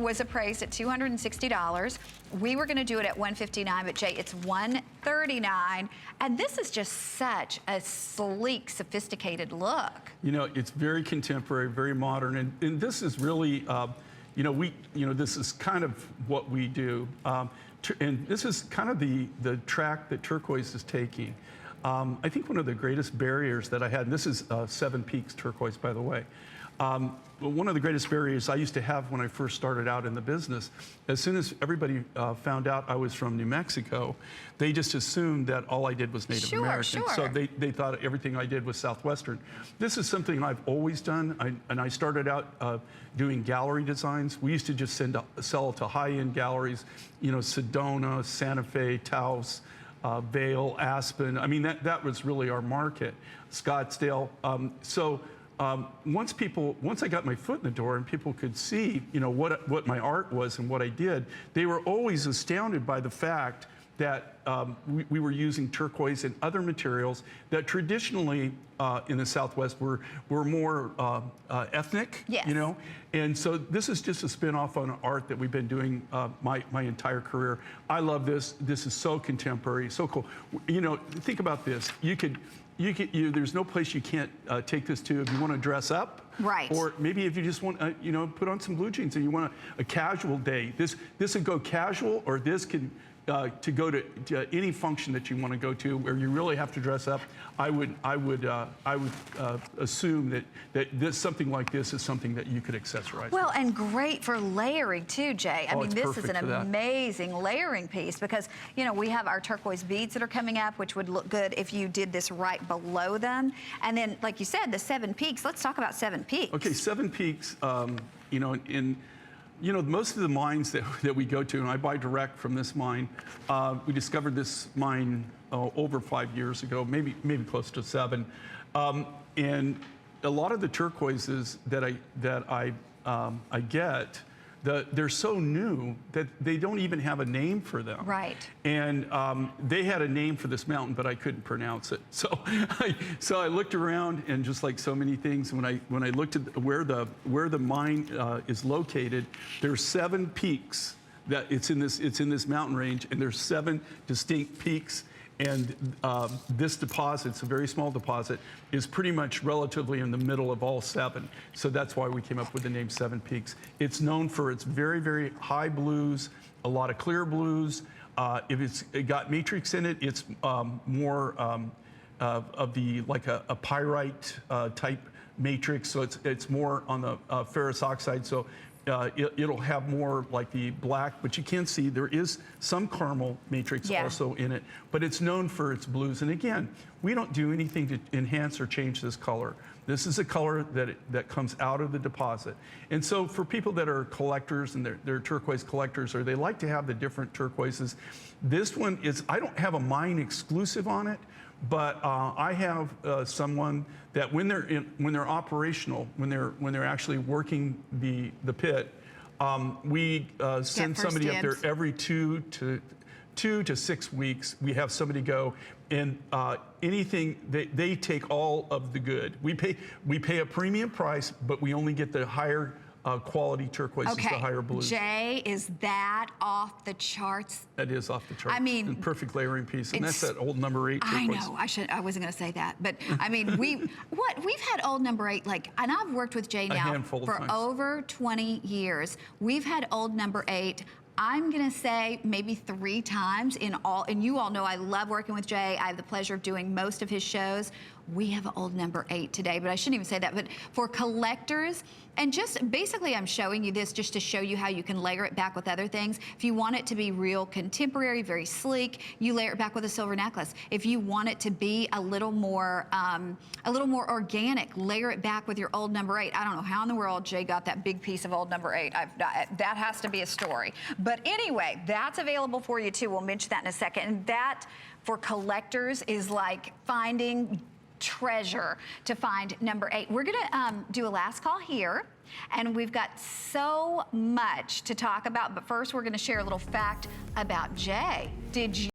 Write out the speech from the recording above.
was appraised at $260. We were gonna do it at $159, but Jay, it's $139. And this is just such a sleek, sophisticated look. You know, it's very contemporary, very modern, and this is really, this is kind of what we do. And this is kind of the track that Turquoise is taking. I think one of the greatest barriers that I had, and this is Seven Peaks Turquoise, by the way. One of the greatest barriers I used to have when I first started out in the business, as soon as everybody found out I was from New Mexico, they just assumed that all I did was Native American. Sure. So they thought everything I did was Southwestern. This is something I've always done, and I started out doing gallery designs. We used to just sell to high-end galleries, you know, Sedona, Santa Fe, Taos, Vail, Aspen. I mean, that was really our market. Scottsdale. Once I got my foot in the door and people could see, you know, what my art was and what I did, they were always astounded by the fact that we were using turquoise and other materials that traditionally in the Southwest were more ethnic, yes. You know? And so this is just a spin-off on art that we've been doing my entire career. I love this. This is so contemporary, so cool. You know, think about this. There's no place you can't take this to if you want to dress up. Right. Or maybe if you just want, put on some blue jeans and you want a casual day. This would go casual, or this can to go to any function that you want to go to where you really have to dress up. I would assume that something like this is something that you could accessorize. Well, and great for layering too, Jay. I mean, this is an amazing layering piece because, you know, we have our turquoise beads that are coming up, which would look good if you did this right below them. And then, like you said, the Seven Peaks. Let's talk about Seven Peaks. Okay, Seven Peaks, most of the mines that we go to, and I buy direct from this mine, we discovered this mine over 5 years ago, maybe close to 7. And a lot of the turquoises that I get, they're so new that they don't even have a name for them. Right. And they had a name for this mountain, but I couldn't pronounce it. So I looked around, and just like so many things, when I looked at where the mine is located, there's 7 peaks that it's in this mountain range, and there's 7 distinct peaks. And this deposit, it's a very small deposit, is pretty much relatively in the middle of all 7. So that's why we came up with the name Seven Peaks. It's known for its very, very high blues, a lot of clear blues. If it got matrix in it, it's more of the, like a pyrite type matrix. So it's more on the ferrous oxide. So it'll have more like the black, but you can see there is some caramel matrix also in it, but it's known for its blues. And again, we don't do anything to enhance or change this color. This is a color that comes out of the deposit. And so for people that are collectors and they're turquoise collectors, or they like to have the different turquoises, this one is, I don't have a mine exclusive on it, but I have someone that when they're operational, when they're actually working the pit, we send somebody up there every 2 to 6 weeks. We have somebody go, and anything they take all of the good. We pay a premium price, but we only get the higher quality turquoises, the higher blues. Jay, is that off the charts? That is off the charts. I mean, and perfect layering piece, and that's that old number 8 turquoise. I know. I wasn't going to say that, but I mean, we've had old number 8, like, and I've worked with Jay now for over 20 years. We've had old number 8. I'm gonna say maybe 3 times in all, and you all know I love working with Jay. I have the pleasure of doing most of his shows. We have an old number 8 today, but I shouldn't even say that. But for collectors, and just basically I'm showing you this just to show you how you can layer it back with other things. If you want it to be real contemporary, very sleek, you layer it back with a silver necklace. If you want it to be a little more organic, layer it back with your old number 8. I don't know how in the world Jay got that big piece of old number 8. That has to be a story. But anyway, that's available for you too. We'll mention that in a second. And that for collectors is like finding treasure to find number 8. We're gonna do a last call here, and we've got so much to talk about, but first we're gonna share a little fact about Jay. Did you